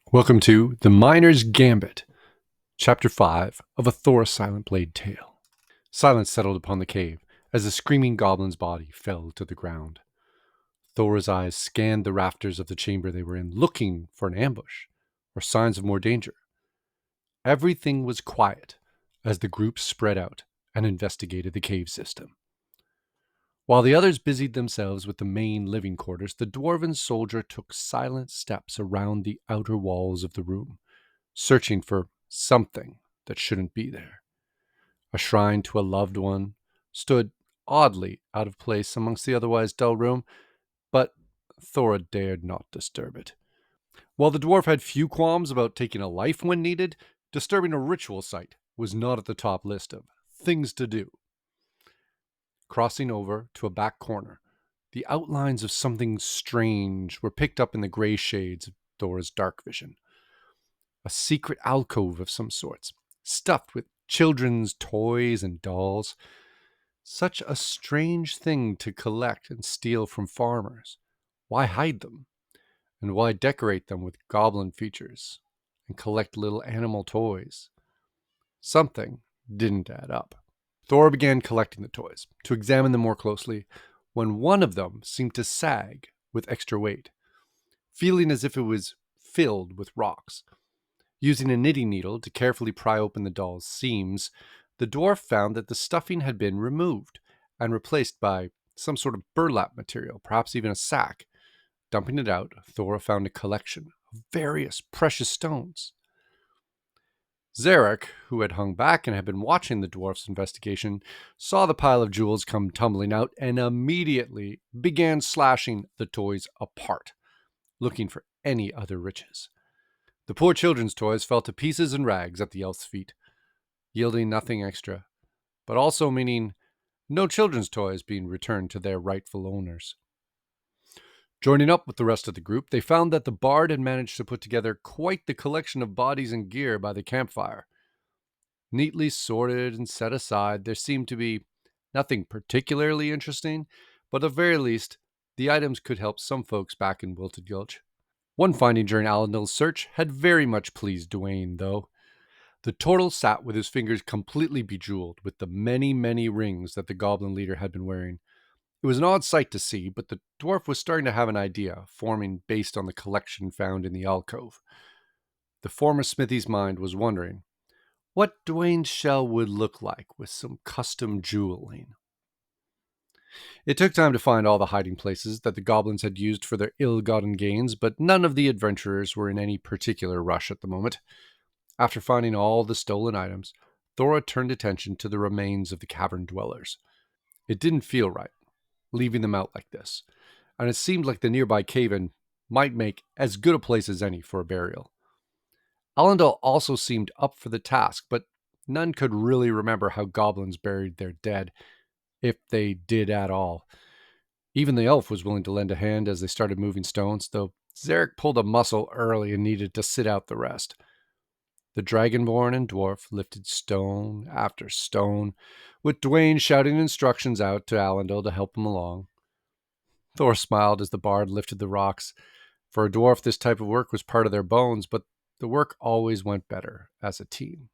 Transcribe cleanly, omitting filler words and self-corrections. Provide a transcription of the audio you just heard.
Welcome to The Miner's Gambit, Chapter 5 of a Thora Silentblade tale. Silence settled upon the cave as the screaming goblin's body fell to the ground. Thora's eyes scanned the rafters of the chamber they were in, looking for an ambush or signs of more danger. Everything was quiet as the group spread out and investigated the cave system. While the others busied themselves with the main living quarters, the dwarven soldier took silent steps around the outer walls of the room, searching for something that shouldn't be there. A shrine to a loved one stood oddly out of place amongst the otherwise dull room, but Thora dared not disturb it. While the dwarf had few qualms about taking a life when needed, disturbing a ritual site was not at the top list of things to do. Crossing over to a back corner, the outlines of something strange were picked up in the gray shades of Thora's dark vision. A secret alcove of some sorts, stuffed with children's toys and dolls. Such a strange thing to collect and steal from farmers. Why hide them? And why decorate them with goblin features and collect little animal toys? Something didn't add up. Thora began collecting the toys to examine them more closely when one of them seemed to sag with extra weight, feeling as if it was filled with rocks. Using a knitting needle to carefully pry open the doll's seams, the dwarf found that the stuffing had been removed and replaced by some sort of burlap material, perhaps even a sack. Dumping it out, Thora found a collection of various precious stones. Zarek, who had hung back and had been watching the dwarf's investigation, saw the pile of jewels come tumbling out and immediately began slashing the toys apart, looking for any other riches. The poor children's toys fell to pieces and rags at the elf's feet, yielding nothing extra, but also meaning no children's toys being returned to their rightful owners. Joining up with the rest of the group, they found that the bard had managed to put together quite the collection of bodies and gear by the campfire. Neatly sorted and set aside, there seemed to be nothing particularly interesting, but at the very least, the items could help some folks back in Wilted Gulch. One finding during Allendale's search had very much pleased Dwayne, though. The turtle sat with his fingers completely bejeweled with the many, many rings that the goblin leader had been wearing. It was an odd sight to see, but the dwarf was starting to have an idea, forming based on the collection found in the alcove. The former smithy's mind was wondering what Dwayne's shell would look like with some custom jeweling. It took time to find all the hiding places that the goblins had used for their ill-gotten gains, but none of the adventurers were in any particular rush at the moment. After finding all the stolen items, Thora turned attention to the remains of the cavern dwellers. It didn't feel right, leaving them out like this, and it seemed like the nearby cave-in might make as good a place as any for a burial. Allendale also seemed up for the task, but none could really remember how goblins buried their dead, if they did at all. Even the elf was willing to lend a hand as they started moving stones, though Zarek pulled a muscle early and needed to sit out the rest. The dragonborn and dwarf lifted stone after stone, with Dwayne shouting instructions out to Allendale to help him along. Thor smiled as the bard lifted the rocks. For a dwarf, this type of work was part of their bones, but the work always went better as a team.